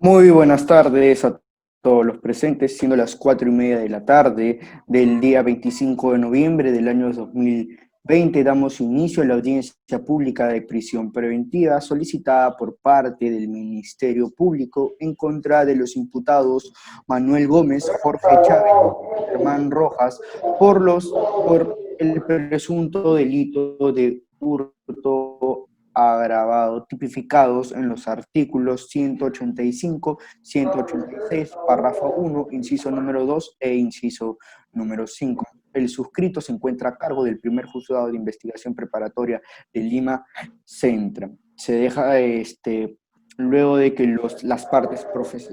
Muy buenas tardes a todos los presentes, siendo las 4:30 de la tarde del día 25 de noviembre del año 2020, damos inicio a la audiencia pública de prisión preventiva solicitada por parte del Ministerio Público en contra de los imputados Manuel Gómez, Jorge Chávez y Germán Rojas por el presunto delito de hurto agravado, tipificados en los artículos 185, 186, párrafo 1, inciso número 2 e inciso número 5. El suscrito se encuentra a cargo del primer juzgado de investigación preparatoria de Lima Centro. Se deja, luego de que las partes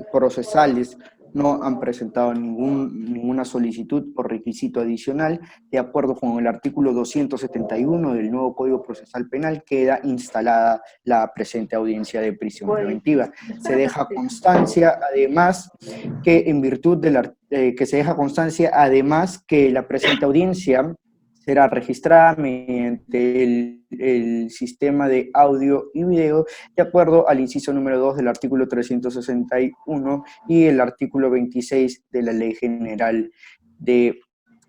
procesales no han presentado ninguna solicitud o requisito adicional, de acuerdo con el artículo 271 del nuevo Código Procesal Penal, queda instalada la presente audiencia de prisión preventiva. Se deja constancia, además, que en virtud de que la presente audiencia será registrada mediante el sistema de audio y video de acuerdo al inciso número 2 del artículo 361 y el artículo 26 de la Ley General de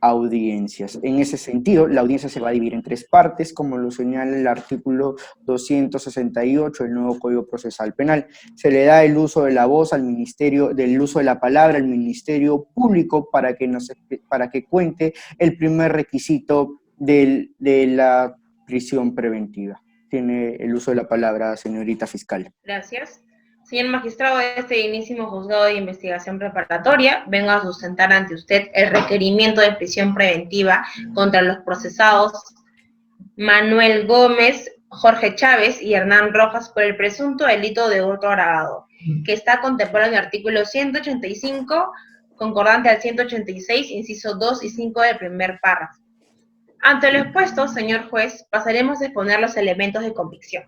Audiencias. En ese sentido, la audiencia se va a dividir en tres partes, como lo señala el artículo 268 del nuevo Código Procesal Penal. Se le da el uso de la voz al Ministerio, del uso de la palabra al Ministerio Público para que cuente el primer requisito de la prisión preventiva. Tiene el uso de la palabra, señorita fiscal. Gracias. Señor magistrado de este dignísimo juzgado de investigación preparatoria, vengo a sustentar ante usted el requerimiento de prisión preventiva contra los procesados Manuel Gómez, Jorge Chávez y Hernán Rojas por el presunto delito de hurto agravado, que está contemplado en el artículo 185, concordante al 186, inciso 2 y 5 del primer párrafo. Ante lo expuesto, señor juez, pasaremos a exponer los elementos de convicción.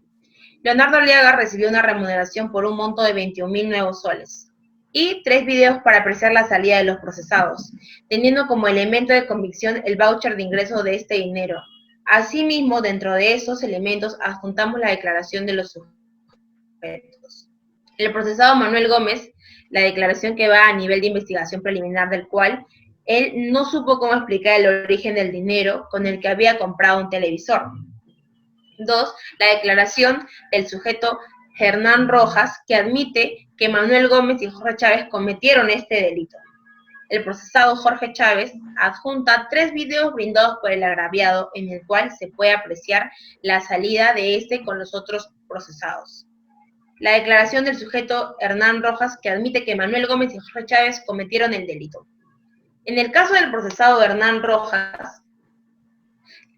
Leonardo Aliaga recibió una remuneración por un monto de 21.000 nuevos soles y 3 videos para apreciar la salida de los procesados, teniendo como elemento de convicción el voucher de ingreso de este dinero. Asimismo, dentro de esos elementos adjuntamos la declaración de los sujetos. El procesado Manuel Gómez, la declaración que va a nivel de investigación preliminar del cual él no supo cómo explicar el origen del dinero con el que había comprado un televisor. 2. La declaración del sujeto Hernán Rojas, que admite que Manuel Gómez y Jorge Chávez cometieron este delito. El procesado Jorge Chávez adjunta 3 videos brindados por el agraviado en el cual se puede apreciar la salida de este con los otros procesados. La declaración del sujeto Hernán Rojas, que admite que Manuel Gómez y Jorge Chávez cometieron el delito. En el caso del procesado Hernán Rojas,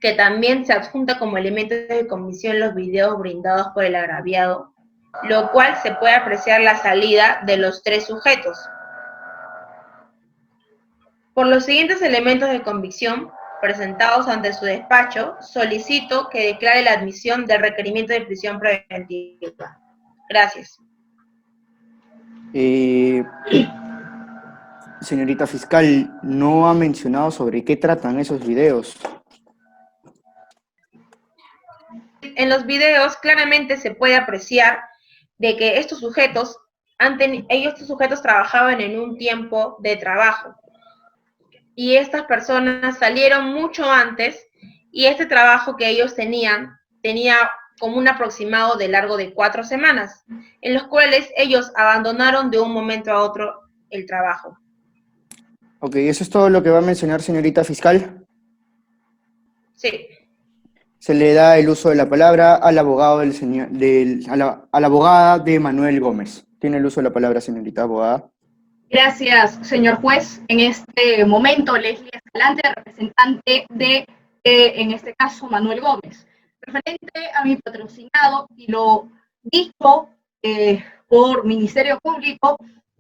que también se adjunta como elemento de comisión los videos brindados por el agraviado, lo cual se puede apreciar la salida de los 3 sujetos. Por los siguientes elementos de convicción presentados ante su despacho, solicito que declare la admisión del requerimiento de prisión preventiva. Gracias. Señorita fiscal, no ha mencionado sobre qué tratan esos videos. En los videos claramente se puede apreciar de que estos sujetos trabajaban en un tiempo de trabajo y estas personas salieron mucho antes y este trabajo que ellos tenía como un aproximado de largo de 4 semanas, en los cuales ellos abandonaron de un momento a otro el trabajo. Ok, ¿eso es todo lo que va a mencionar, señorita fiscal? Sí. Se le da el uso de la palabra al abogado a la abogada de Manuel Gómez. Tiene el uso de la palabra, señorita abogada. Gracias, señor juez. En este momento, Leslie Escalante, representante de, en este caso, Manuel Gómez. Referente a mi patrocinado y lo dicho por Ministerio Público,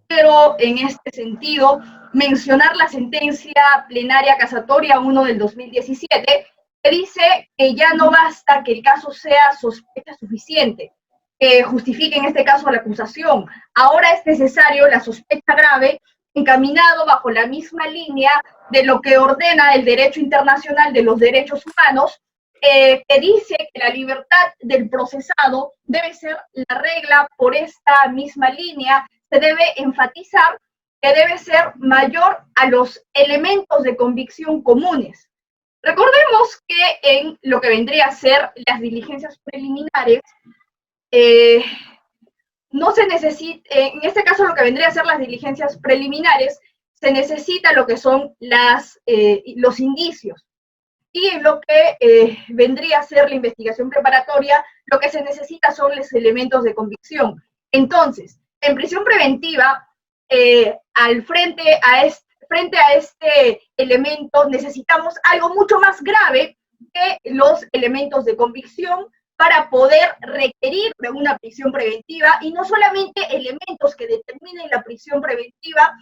quiero en este sentido mencionar la sentencia plenaria casatoria 1 del 2017, que dice que ya no basta que el caso sea sospecha suficiente, que justifique en este caso la acusación. Ahora es necesario la sospecha grave, encaminado bajo la misma línea de lo que ordena el derecho internacional de los derechos humanos, que dice que la libertad del procesado debe ser la regla. Por esta misma línea se debe enfatizar que debe ser mayor a los elementos de convicción comunes. Recordemos que en lo que vendría a ser las diligencias preliminares, no se necesita, en este caso lo que vendría a ser las diligencias preliminares, se necesita lo que son los indicios. Y en lo que vendría a ser la investigación preparatoria, lo que se necesita son los elementos de convicción. Entonces, en prisión preventiva, frente a este elemento, necesitamos algo mucho más grave que los elementos de convicción para poder requerir de una prisión preventiva, y no solamente elementos que determinen la prisión preventiva,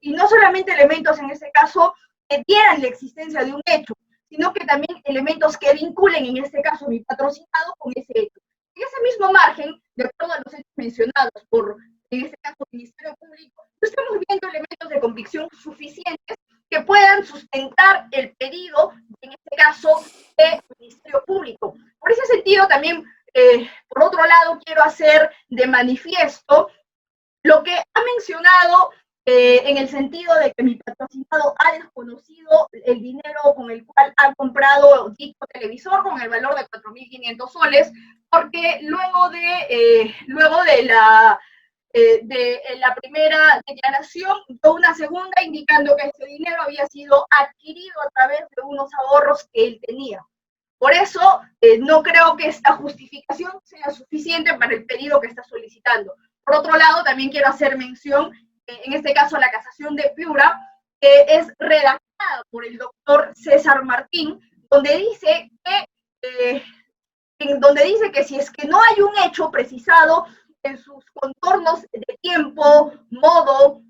y no solamente elementos en este caso que dieran la existencia de un hecho, sino que también elementos que vinculen en este caso a mi patrocinado con ese hecho. En ese mismo margen, de acuerdo a los hechos mencionados por, en este caso, el Ministerio Público, no estamos viendo elementos de convicción suficientes que puedan sustentar el pedido, en este caso, del Ministerio Público. Por ese sentido, también, por otro lado, quiero hacer de manifiesto lo que ha mencionado en el sentido de que mi patrocinado ha desconocido el dinero con el cual ha comprado disco televisor con el valor de 4.500 soles, porque luego de la primera declaración, dio una segunda indicando que ese dinero había sido adquirido a través de unos ahorros que él tenía. Por eso, no creo que esta justificación sea suficiente para el pedido que está solicitando. Por otro lado, también quiero hacer mención, en este caso, la casación de Piura, que es redactada por el doctor César Martín, donde dice que si es que no hay un hecho precisado en sus contornos de tiempo, modo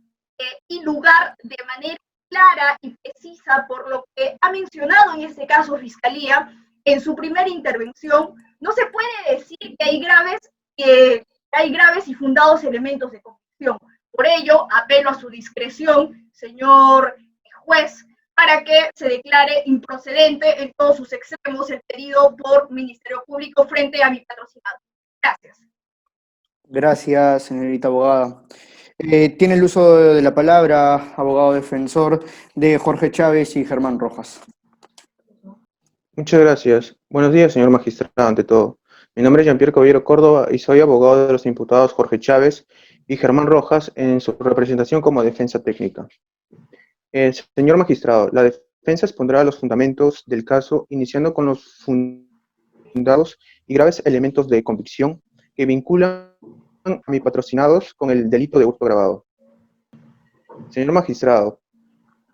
y lugar de manera clara y precisa, por lo que ha mencionado en este caso Fiscalía en su primera intervención, no se puede decir que hay graves y fundados elementos de convicción. Por ello, apelo a su discreción, señor juez, para que se declare improcedente en todos sus extremos el pedido por Ministerio Público frente a mi patrocinado. Gracias. Gracias, señorita abogada. Tiene el uso de la palabra, abogado defensor, de Jorge Chávez y Germán Rojas. Muchas gracias. Buenos días, señor magistrado, ante todo. Mi nombre es Jean-Pierre Caballero Córdoba y soy abogado de los imputados Jorge Chávez y Germán Rojas en su representación como defensa técnica. Señor magistrado, la defensa expondrá los fundamentos del caso, iniciando con los fundados y graves elementos de convicción que vinculan a mis patrocinados con el delito de hurto agravado. Señor magistrado,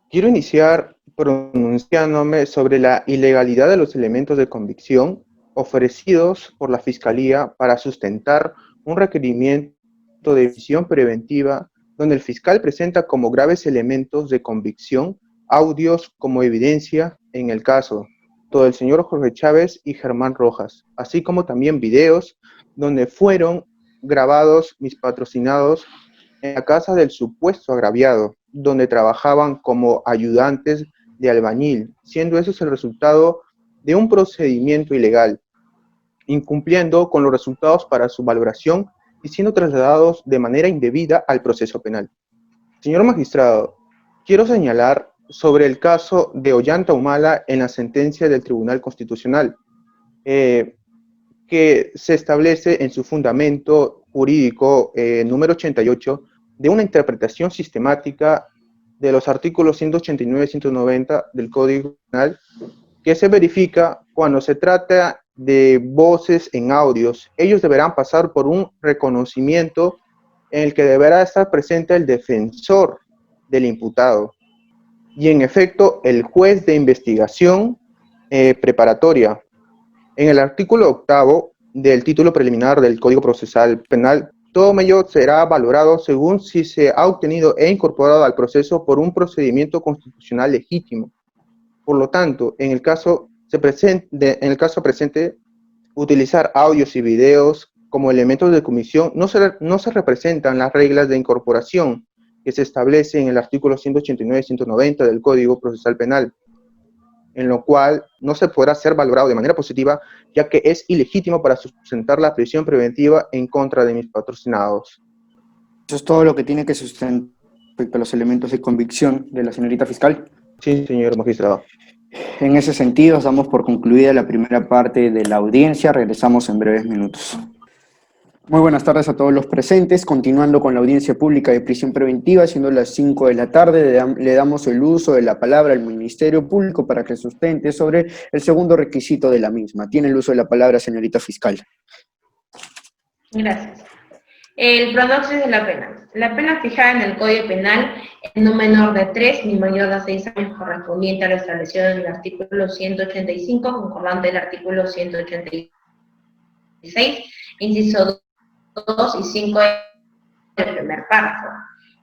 quiero iniciar pronunciándome sobre la ilegalidad de los elementos de convicción ofrecidos por la Fiscalía para sustentar un requerimiento de prisión preventiva donde el fiscal presenta como graves elementos de convicción audios como evidencia en el caso del señor Jorge Chávez y Germán Rojas, así como también videos donde fueron grabados mis patrocinados en la casa del supuesto agraviado, donde trabajaban como ayudantes de albañil, siendo eso el resultado de un procedimiento ilegal, incumpliendo con los resultados para su valoración y siendo trasladados de manera indebida al proceso penal. Señor magistrado, quiero señalar sobre el caso de Ollanta Humala en la sentencia del Tribunal Constitucional, que se establece en su fundamento jurídico número 88 de una interpretación sistemática de los artículos 189 y 190 del Código Penal, que se verifica cuando se trata de voces en audios. Ellos deberán pasar por un reconocimiento en el que deberá estar presente el defensor del imputado. Y en efecto, el juez de investigación preparatoria. En el artículo 8º del título preliminar del Código Procesal Penal, todo ello será valorado según si se ha obtenido e incorporado al proceso por un procedimiento constitucional legítimo. Por lo tanto, en el caso presente, utilizar audios y videos como elementos de comisión no se representan las reglas de incorporación que se establece en el artículo 189 y 190 del Código Procesal Penal, en lo cual no se podrá ser valorado de manera positiva, ya que es ilegítimo para sustentar la prisión preventiva en contra de mis patrocinados. Eso es todo lo que tiene que sustentar respecto a los elementos de convicción de la señorita fiscal. Sí, señor magistrado. En ese sentido, damos por concluida la primera parte de la audiencia. Regresamos en breves minutos. Muy buenas tardes a todos los presentes. Continuando con la audiencia pública de prisión preventiva, siendo las 5 de la tarde, le damos el uso de la palabra al Ministerio Público para que sustente sobre el segundo requisito de la misma. Tiene el uso de la palabra, señorita fiscal. Gracias. El pronoxis de la pena. La pena fijada en el Código Penal es no menor de 3 ni mayor de 6 años, correspondiente a lo establecido en el artículo 185, concordante del artículo 186, inciso 2 y 5 del primer párrafo.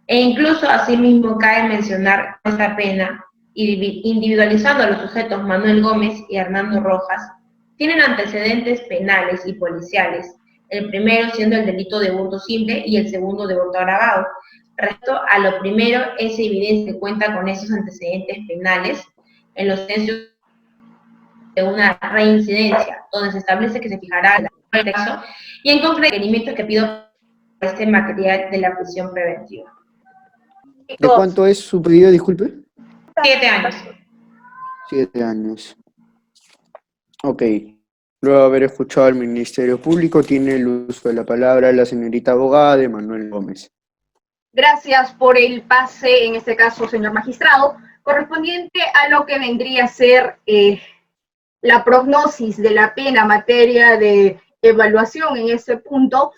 E incluso, asimismo, cabe mencionar esta pena, individualizando a los sujetos Manuel Gómez y Hernando Rojas, tienen antecedentes penales y policiales, el primero siendo el delito de hurto simple y el segundo de hurto agravado. Respecto a lo primero, es evidente que cuenta con esos antecedentes penales en los sentencios de una reincidencia, donde se establece que se fijará el regreso y en concreto requerimientos que pido para este material de la prisión preventiva. ¿De cuánto es su pedido, disculpe? 7 años. 7 años. Ok. Luego de haber escuchado al Ministerio Público, tiene el uso de la palabra la señorita abogada de Manuel Gómez. Gracias por el pase, en este caso, señor magistrado, correspondiente a lo que vendría a ser la prognosis de la pena en materia de evaluación en este punto.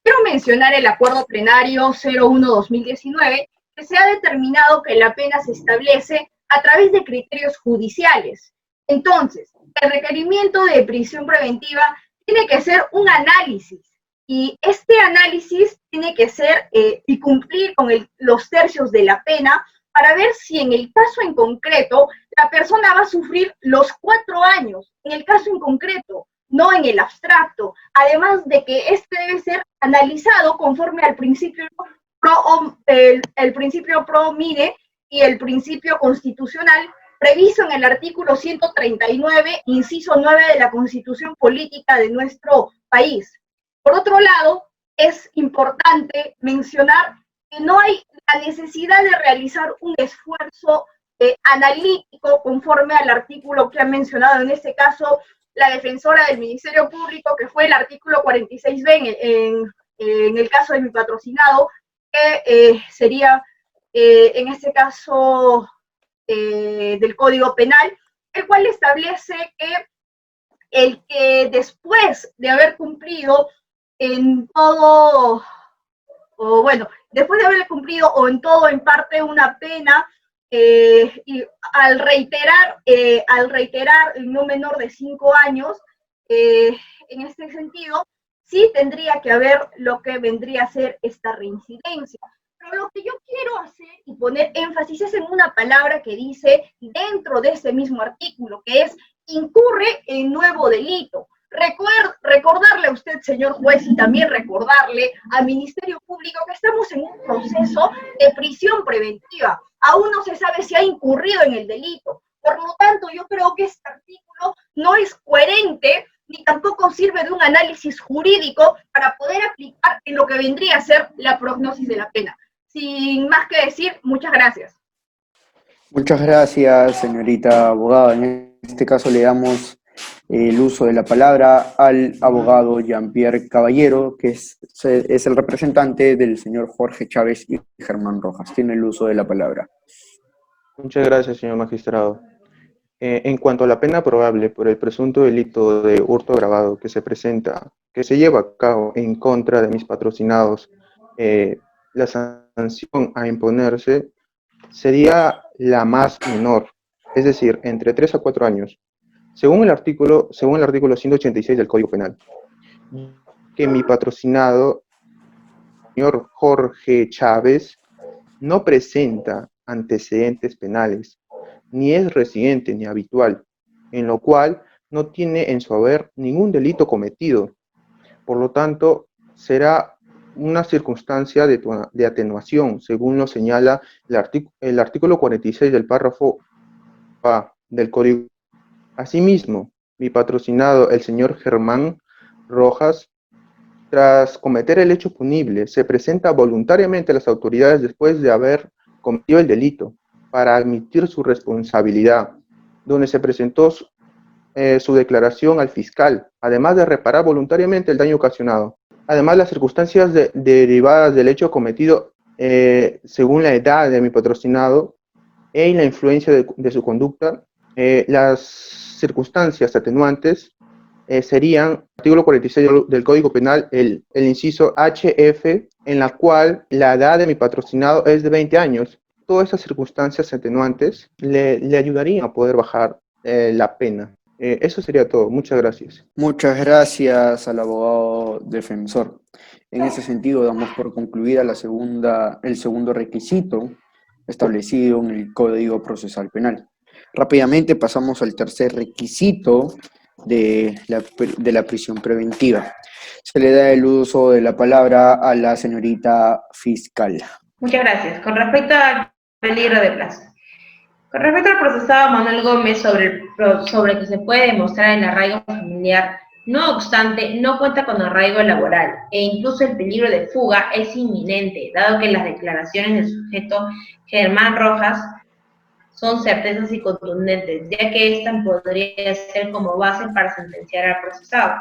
Quiero mencionar el acuerdo plenario 01-2019, que se ha determinado que la pena se establece a través de criterios judiciales. Entonces, el requerimiento de prisión preventiva tiene que ser un análisis, y este análisis tiene que ser y cumplir con los tercios de la pena para ver si en el caso en concreto la persona va a sufrir los 4 años, en el caso en concreto, no en el abstracto, además de que este debe ser analizado conforme al principio el principio pro mine y el principio constitucional previsto en el artículo 139, inciso 9 de la Constitución Política de nuestro país. Por otro lado, es importante mencionar que no hay la necesidad de realizar un esfuerzo analítico conforme al artículo que ha mencionado en este caso la defensora del Ministerio Público, que fue el artículo 46b en el caso de mi patrocinado, que sería en este caso del Código Penal, el cual establece que el que después de haber cumplido en todo, o bueno, después de haber cumplido o en todo en parte una pena, y al reiterar el no menor de 5 años, en este sentido, sí tendría que haber lo que vendría a ser esta reincidencia. Pero lo que yo quiero hacer y poner énfasis es en una palabra que dice dentro de ese mismo artículo, que es incurre en nuevo delito. Recordarle a usted, señor juez, y también recordarle al Ministerio Público que estamos en un proceso de prisión preventiva. Aún no se sabe si ha incurrido en el delito. Por lo tanto, yo creo que este artículo no es coherente ni tampoco sirve de un análisis jurídico para poder aplicar en lo que vendría a ser la prognosis de la pena. Sin más que decir, muchas gracias. Muchas gracias, señorita abogada. En este caso le damos el uso de la palabra al abogado Jean-Pierre Caballero, que es el representante del señor Jorge Chávez y Germán Rojas. Tiene el uso de la palabra. Muchas gracias, señor magistrado. En cuanto a la pena probable por el presunto delito de hurto agravado que se lleva a cabo en contra de mis patrocinados, la sanción a imponerse sería la más menor, es decir, entre 3 a 4 años, según el artículo 186 del Código Penal, que mi patrocinado, señor Jorge Chávez, no presenta antecedentes penales, ni es residente ni habitual, en lo cual no tiene en su haber ningún delito cometido. Por lo tanto, será una circunstancia de atenuación, según lo señala el artículo 46 del párrafo A del Código. Asimismo, mi patrocinado, el señor Germán Rojas, tras cometer el hecho punible, se presenta voluntariamente a las autoridades después de haber cometido el delito, para admitir su responsabilidad, donde se presentó su declaración al fiscal, además de reparar voluntariamente el daño ocasionado. Además, las circunstancias derivadas del hecho cometido, según la edad de mi patrocinado y la influencia de su conducta, las circunstancias atenuantes serían, artículo 46 del Código Penal, el inciso HF, en la cual la edad de mi patrocinado es de 20 años. Todas esas circunstancias atenuantes le ayudarían a poder bajar la pena. Eso sería todo. Muchas gracias. Muchas gracias al abogado defensor. En ese sentido, damos por concluida el segundo requisito establecido en el Código Procesal Penal. Rápidamente pasamos al tercer requisito de la prisión preventiva. Se le da el uso de la palabra a la señorita fiscal. Muchas gracias. Con respecto al peligro de plazo. Con respecto al procesado Manuel Gómez sobre que se puede demostrar el arraigo familiar, no obstante, no cuenta con arraigo laboral e incluso el peligro de fuga es inminente, dado que las declaraciones del sujeto Germán Rojas son certezas y contundentes, ya que esta podría ser como base para sentenciar al procesado.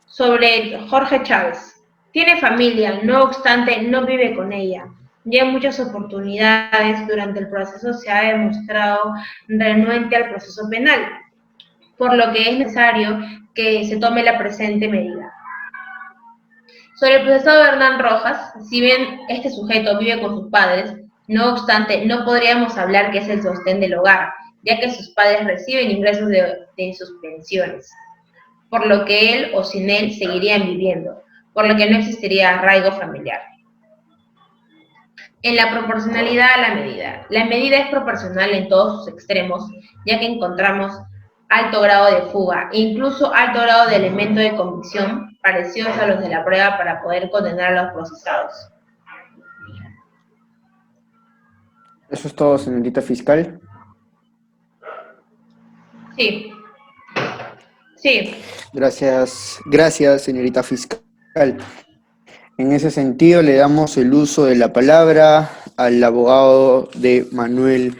Sobre Jorge Chávez, tiene familia, no obstante, no vive con ella. Ya en muchas oportunidades durante el proceso se ha demostrado renuente al proceso penal, por lo que es necesario que se tome la presente medida. Sobre el procesado Hernán Rojas, si bien este sujeto vive con sus padres, no obstante, no podríamos hablar que es el sostén del hogar, ya que sus padres reciben ingresos de sus pensiones, por lo que él o sin él seguirían viviendo, por lo que no existiría arraigo familiar. En la proporcionalidad a la medida. La medida es proporcional en todos sus extremos, ya que encontramos alto grado de fuga e incluso alto grado de elemento de convicción parecidos a los de la prueba para poder condenar a los procesados. ¿Eso es todo, señorita fiscal? Sí. Sí. Gracias, señorita fiscal. En ese sentido, le damos el uso de la palabra al abogada de Manuel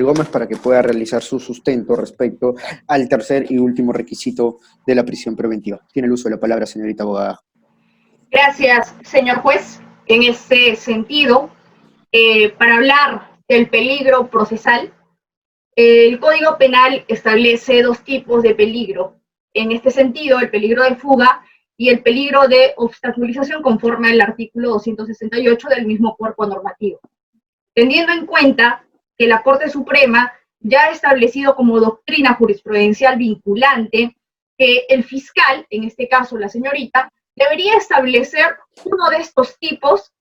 Gómez para que pueda realizar su sustento respecto al tercer y último requisito de la prisión preventiva. Tiene el uso de la palabra, señorita abogada. Gracias, señor juez. En este sentido, para hablar del peligro procesal, el Código Penal establece dos tipos de peligro. En este sentido, el peligro de fuga y el peligro de obstaculización conforme al artículo 268 del mismo cuerpo normativo. Teniendo en cuenta que la Corte Suprema ya ha establecido como doctrina jurisprudencial vinculante que el fiscal, en este caso la señorita, debería establecer uno de estos tipos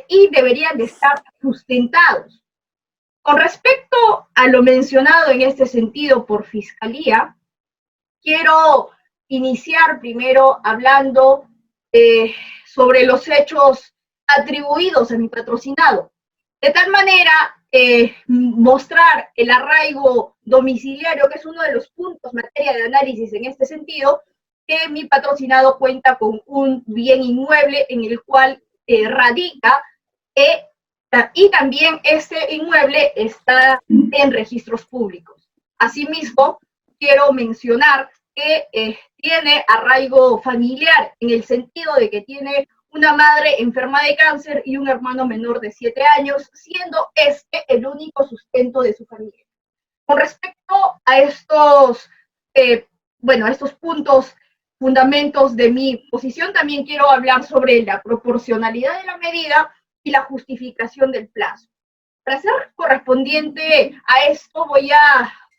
y deberían de estar sustentados. Con respecto a lo mencionado en este sentido por Fiscalía, quiero iniciar primero hablando sobre los hechos atribuidos a mi patrocinado. De tal manera, mostrar el arraigo domiciliario, que es uno de los puntos materia de análisis en este sentido, que mi patrocinado cuenta con un bien inmueble en el cual radica y también este inmueble está en registros públicos. Asimismo, quiero mencionar que tiene arraigo familiar en el sentido de que tiene una madre enferma de cáncer y un hermano menor de 7 años, siendo este el único sustento de su familia. Con respecto a estos puntos, fundamentos de mi posición, también quiero hablar sobre la proporcionalidad de la medida y la justificación del plazo. Para ser correspondiente a esto,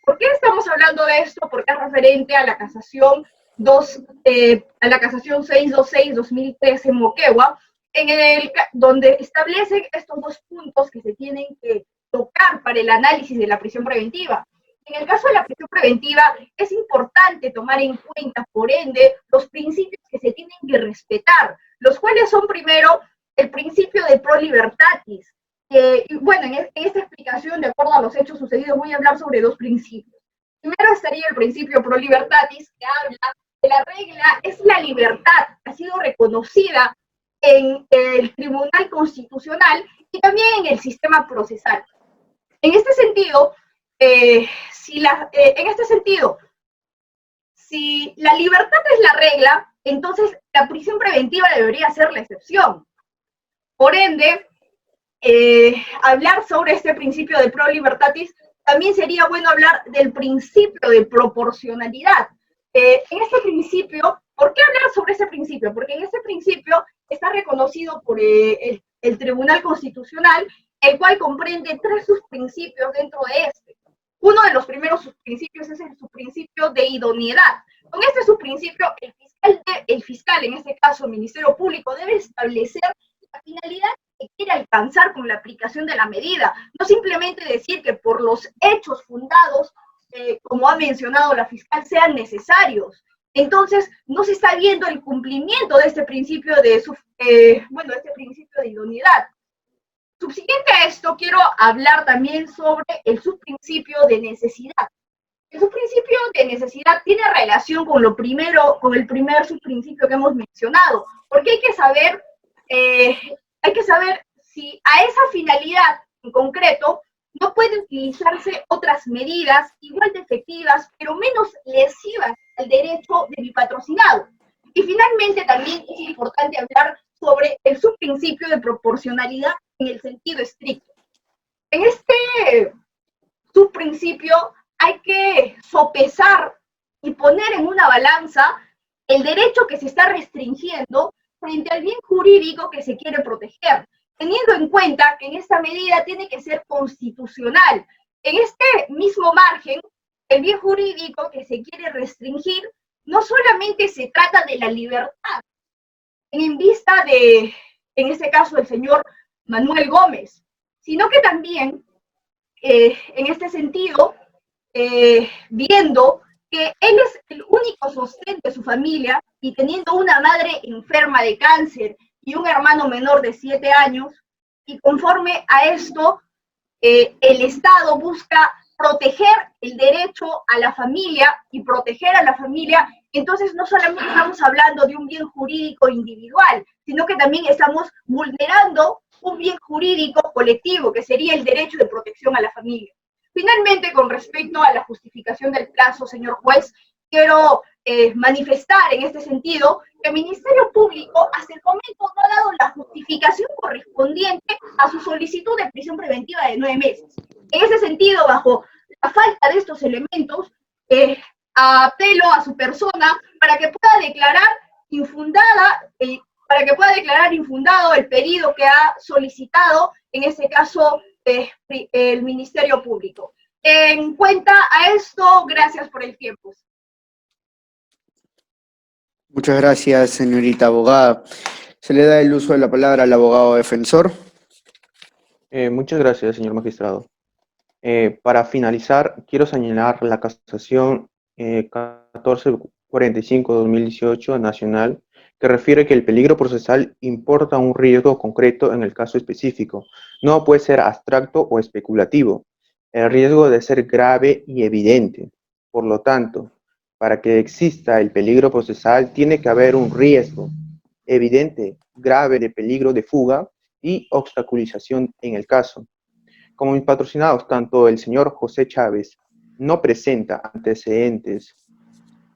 ¿por qué estamos hablando de esto? Porque es referente a la casación 626-2013 Moquegua, donde establecen estos dos puntos que se tienen que tocar para el análisis de la prisión preventiva. En el caso de la prisión preventiva, es importante tomar en cuenta, por ende, los principios que se tienen que respetar, los cuales son primero el principio de pro libertatis. En esta explicación, de acuerdo a los hechos sucedidos, voy a hablar sobre dos principios. Primero estaría el principio pro libertatis, que habla la regla es la libertad, que ha sido reconocida en el Tribunal Constitucional y también en el sistema procesal. En este sentido, si la libertad es la regla, entonces la prisión preventiva debería ser la excepción. Por ende, hablar sobre este principio de pro libertatis, también sería bueno hablar del principio de proporcionalidad. En este principio, ¿por qué hablar sobre ese principio? Porque en este principio está reconocido por el Tribunal Constitucional, el cual comprende 3 subprincipios dentro de este. Uno de los primeros subprincipios es el subprincipio de idoneidad. Con este subprincipio, el fiscal, en este caso el Ministerio Público, debe establecer la finalidad que quiere alcanzar con la aplicación de la medida. No simplemente decir que por los hechos fundados, como ha mencionado la fiscal, sean necesarios. Entonces, no se está viendo el cumplimiento de este principio este principio de idoneidad. Subsiguiente a esto, quiero hablar también sobre el subprincipio de necesidad. El subprincipio de necesidad tiene relación con el primer subprincipio que hemos mencionado, porque hay que saber si a esa finalidad en concreto no pueden utilizarse otras medidas igual de efectivas, pero menos lesivas al derecho de mi patrocinado. Y finalmente también es importante hablar sobre el subprincipio de proporcionalidad en el sentido estricto. En este subprincipio hay que sopesar y poner en una balanza el derecho que se está restringiendo frente al bien jurídico que se quiere proteger, teniendo en cuenta que en esta medida tiene que ser constitucional. En este mismo margen, el bien jurídico que se quiere restringir no solamente se trata de la libertad, en vista de, en este caso, el señor Manuel Gómez, sino que también, en este sentido, viendo que él es el único sostén de su familia y teniendo una madre enferma de cáncer y un hermano menor de 7 años, y conforme a esto, el Estado busca proteger el derecho a la familia y proteger a la familia. Entonces no solamente estamos hablando de un bien jurídico individual, sino que también estamos vulnerando un bien jurídico colectivo, que sería el derecho de protección a la familia. Finalmente, con respecto a la justificación del plazo, señor juez, quiero manifestar en este sentido que el Ministerio Público hasta el momento no ha dado la justificación correspondiente a su solicitud de prisión preventiva de 9 meses. En ese sentido, bajo la falta de estos elementos, apelo a su persona para que pueda declarar infundado el pedido que ha solicitado, en este caso, el Ministerio Público. En cuenta a esto, gracias por el tiempo. Muchas gracias, señorita abogada. Se le da el uso de la palabra al abogado defensor. Muchas gracias, señor magistrado. Para finalizar, quiero señalar la casación 1445-2018 nacional, que refiere que el peligro procesal importa un riesgo concreto en el caso específico. No puede ser abstracto o especulativo. El riesgo debe ser grave y evidente. Por lo tanto, para que exista el peligro procesal, tiene que haber un riesgo evidente, grave de peligro de fuga y obstaculización en el caso. Como mis patrocinados, tanto el señor José Chávez no presenta antecedentes,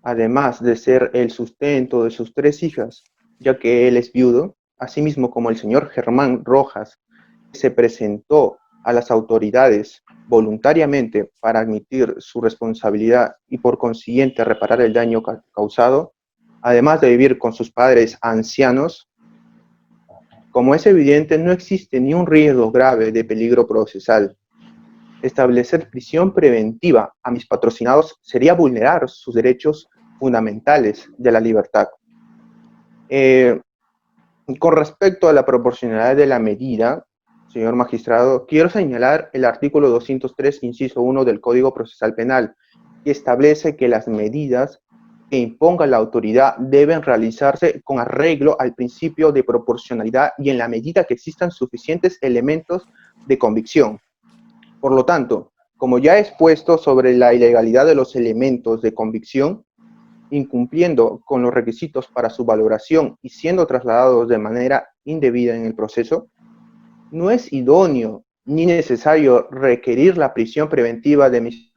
además de ser el sustento de sus 3 hijas, ya que él es viudo, asimismo como el señor Germán Rojas, que se presentó a las autoridades voluntariamente para admitir su responsabilidad y por consiguiente reparar el daño causado, además de vivir con sus padres ancianos. Como es evidente, no existe ni un riesgo grave de peligro procesal. Establecer prisión preventiva a mis patrocinados sería vulnerar sus derechos fundamentales de la libertad. Con respecto a la proporcionalidad de la medida, señor magistrado, quiero señalar el artículo 203, inciso 1 del Código Procesal Penal, que establece que las medidas que imponga la autoridad deben realizarse con arreglo al principio de proporcionalidad y en la medida que existan suficientes elementos de convicción. Por lo tanto, como ya he expuesto sobre la ilegalidad de los elementos de convicción, incumpliendo con los requisitos para su valoración y siendo trasladados de manera indebida en el proceso, no es idóneo ni necesario requerir la prisión preventiva de mis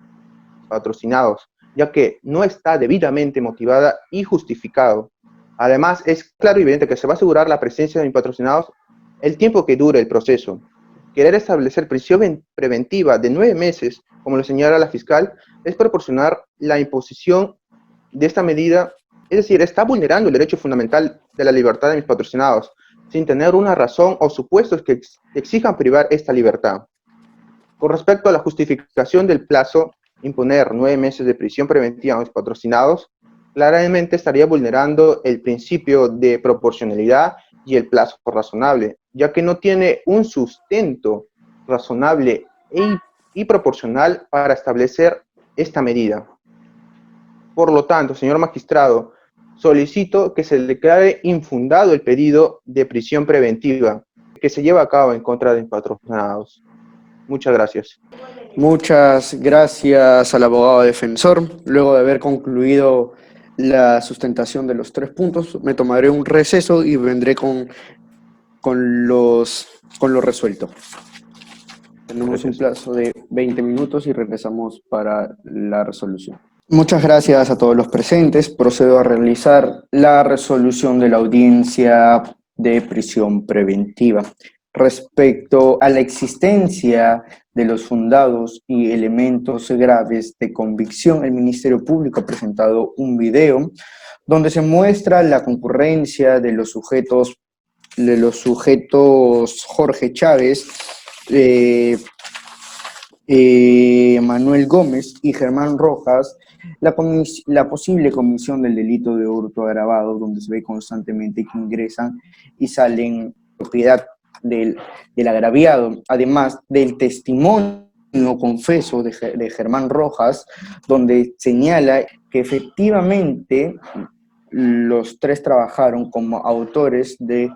patrocinados, ya que no está debidamente motivada y justificado. Además, es claro y evidente que se va a asegurar la presencia de mis patrocinados el tiempo que dure el proceso. Querer establecer prisión preventiva de 9 meses, como lo señala la fiscal, es proporcionar la imposición de esta medida, es decir, está vulnerando el derecho fundamental de la libertad de mis patrocinados, sin tener una razón o supuestos que exijan privar esta libertad. Con respecto a la justificación del plazo, imponer 9 meses de prisión preventiva a los patrocinados, claramente estaría vulnerando el principio de proporcionalidad y el plazo razonable, ya que no tiene un sustento razonable y proporcional para establecer esta medida. Por lo tanto, señor magistrado, solicito que se declare infundado el pedido de prisión preventiva que se lleva a cabo en contra de patrocinados. Muchas gracias. Muchas gracias al abogado defensor. Luego de haber concluido la sustentación de los 3 puntos, me tomaré un receso y vendré con lo resuelto. Tenemos un plazo de 20 minutos y regresamos para la resolución. Muchas gracias a todos los presentes. Procedo a realizar la resolución de la audiencia de prisión preventiva. Respecto a la existencia de los fundados y elementos graves de convicción, el Ministerio Público ha presentado un video donde se muestra la concurrencia de los sujetos Jorge Chávez, Manuel Gómez y Germán Rojas, la posible comisión del delito de hurto agravado, donde se ve constantemente que ingresan y salen propiedad del agraviado, además del testimonio confeso de Germán Rojas, donde señala que efectivamente los 3 trabajaron como autores de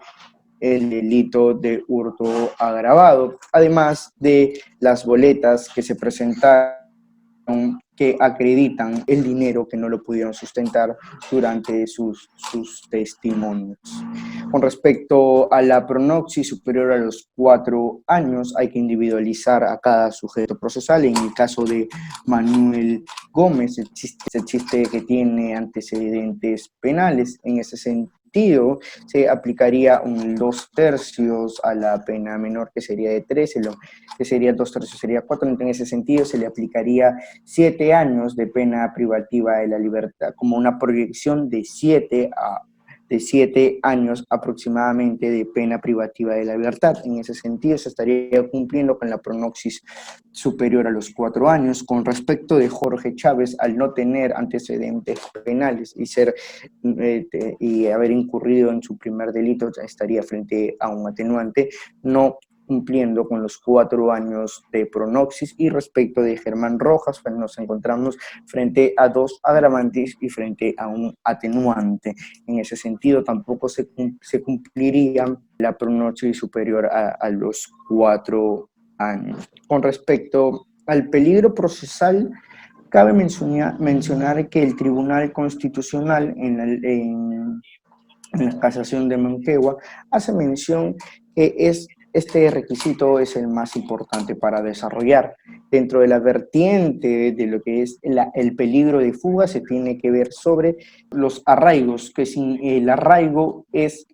el delito de hurto agravado, además de las boletas que se presentaron que acreditan el dinero que no lo pudieron sustentar durante sus testimonios. Con respecto a la pronoxis superior a los 4 años, hay que individualizar a cada sujeto procesal. En el caso de Manuel Gómez, existe que tiene antecedentes penales. En ese sentido, se aplicaría un 2/3 a la pena menor, que sería de 13, lo que sería 2/3 sería 4, en ese sentido se le aplicaría 7 años de pena privativa de la libertad, como una proyección de 7 años aproximadamente de pena privativa de la libertad. En ese sentido se estaría cumpliendo con la pronoxis superior a los 4 años. Con respecto de Jorge Chávez, al no tener antecedentes penales y haber incurrido en su primer delito, estaría frente a un atenuante, no cumpliendo con los 4 años de pronoxis. Y respecto de Germán Rojas, pues nos encontramos frente a 2 agravantes y frente a un atenuante. En ese sentido, tampoco se cumpliría la pronoxis superior a los 4 años. Con respecto al peligro procesal, cabe mencionar que el Tribunal Constitucional en la casación de Moquegua hace mención que este requisito es el más importante para desarrollar. Dentro de la vertiente de lo que es el peligro de fuga, se tiene que ver sobre los arraigos, que el arraigo es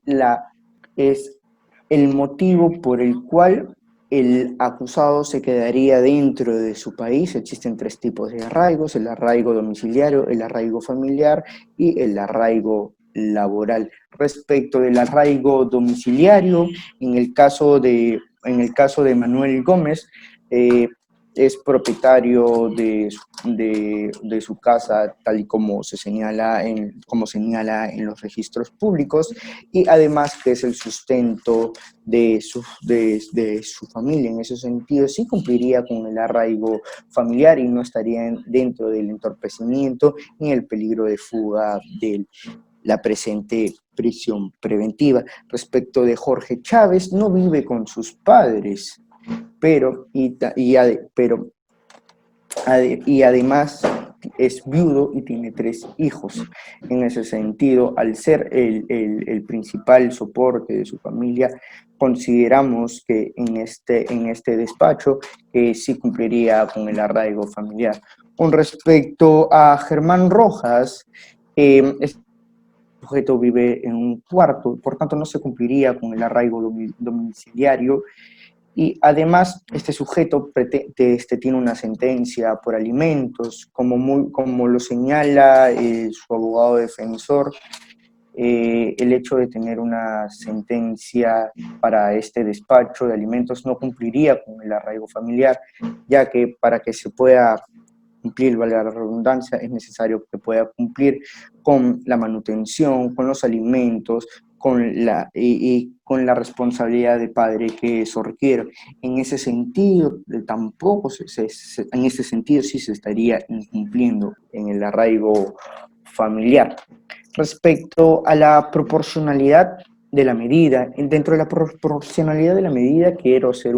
el motivo por el cual el acusado se quedaría dentro de su país. Existen 3 tipos de arraigos: el arraigo domiciliario, el arraigo familiar y el arraigo laboral. Respecto del arraigo domiciliario, en el caso de Manuel Gómez, es propietario de su casa, tal y como señala en los registros públicos, y además que es el sustento de su familia. En ese sentido, sí cumpliría con el arraigo familiar y no estaría dentro del entorpecimiento ni el peligro de fuga de la presente prisión preventiva. Respecto de Jorge Chávez, no vive con sus padres, pero y además es viudo y tiene 3 hijos. En ese sentido, al ser el principal soporte de su familia, consideramos que en este despacho sí cumpliría con el arraigo familiar. Con respecto a Germán Rojas, este sujeto vive en un cuarto, por tanto no se cumpliría con el arraigo domiciliario. Y además, este sujeto tiene una sentencia por alimentos, como lo señala su abogado defensor. El hecho de tener una sentencia para este despacho de alimentos no cumpliría con el arraigo familiar, ya que para que se pueda cumplir, vale la redundancia, es necesario que pueda cumplir con la manutención, con los alimentos, y con la responsabilidad de padre que eso requiere. En ese sentido, tampoco en ese sentido sí se estaría incumpliendo en el arraigo familiar. Respecto a la proporcionalidad de la medida, dentro de la proporcionalidad de la medida quiero hacer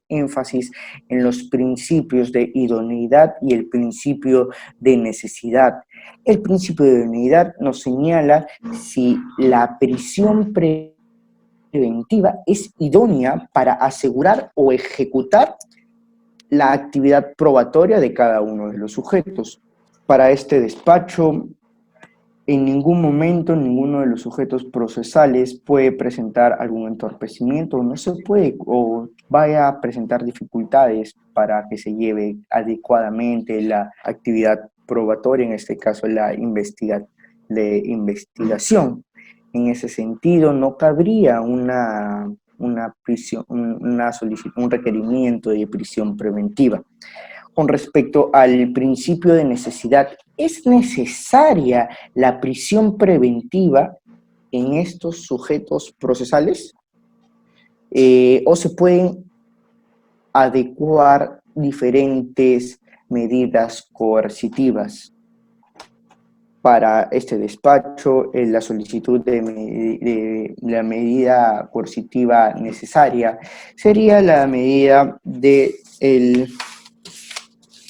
énfasis en los principios de idoneidad y el principio de necesidad. El principio de idoneidad nos señala si la prisión preventiva es idónea para asegurar o ejecutar la actividad probatoria de cada uno de los sujetos. Para este despacho, en ningún momento ninguno de los sujetos procesales puede presentar algún entorpecimiento, no se puede o vaya a presentar dificultades para que se lleve adecuadamente la actividad probatoria, en este caso la investigación. En ese sentido, no cabría una prisión, un requerimiento de prisión preventiva. Con respecto al principio de necesidad, ¿es necesaria la prisión preventiva en estos sujetos procesales? ¿O se pueden adecuar diferentes medidas coercitivas? Para este despacho, la solicitud de la medida coercitiva necesaria sería la medida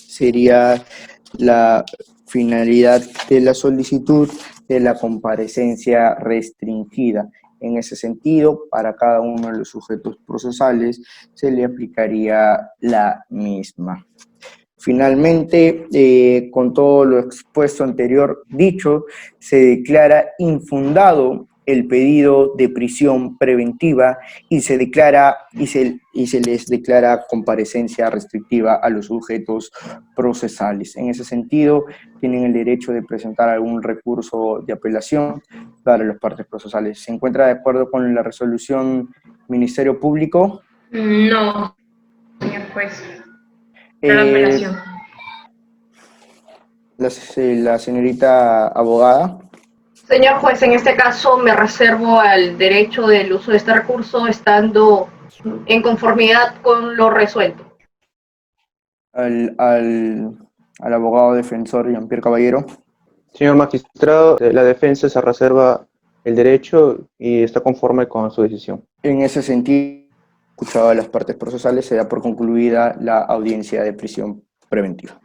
sería la finalidad de la solicitud de la comparecencia restringida. En ese sentido, para cada uno de los sujetos procesales se le aplicaría la misma. Finalmente, con todo lo expuesto anterior dicho, se declara infundado el pedido de prisión preventiva y se les declara comparecencia restrictiva a los sujetos procesales. En ese sentido, tienen el derecho de presentar algún recurso de apelación para las partes procesales. ¿Se encuentra de acuerdo con la resolución Ministerio Público? No, señor juez. La apelación. La señorita abogada. Señor juez, en este caso me reservo al derecho del uso de este recurso, estando en conformidad con lo resuelto. Al abogado defensor Jean-Pierre Caballero. Señor magistrado, la defensa se reserva el derecho y está conforme con su decisión. En ese sentido, escuchado a las partes procesales, se da por concluida la audiencia de prisión preventiva.